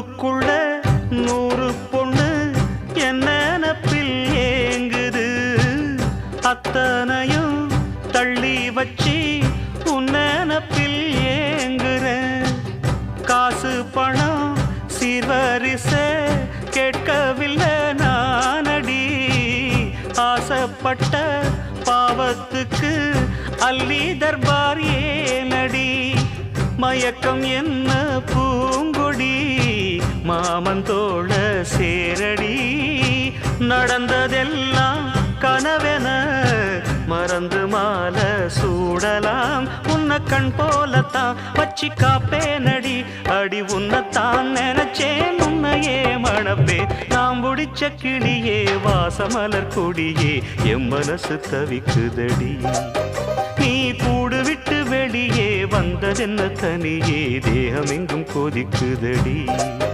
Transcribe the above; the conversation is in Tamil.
க்குள்ள 100 பொண்ணு என்ன நினப்பில் ஏங்குது அத்தனையும் தள்ளி வச்சி உன் நினப்பில் ஏங்குற காசு பணம் சீர்வரிசை கேட்கவில்லை நானடி ஆசைப்பட்ட பாவத்துக்கு அள்ளி தர்பார் ஏனடி மயக்கம் என்ன பூங்கொடி மாமன் தோழ சேரடி நடந்ததெல்லாம் கனவென மறந்து மாலை சூடலாம் உன்னை கண் போலத்தான் வச்சி காப்பேனடி அடி உன்னைத்தான் நினைச்சேன் உன்னையே மணப்பே நாம் முடிச்ச கிளியே வாசமலர் கொடியே எம் மனசு தவிக்குதடி நீ கூடு விட்டு வெளியே வந்ததென்ன தனியே தேகம் எங்கும் கொதிக்குதடி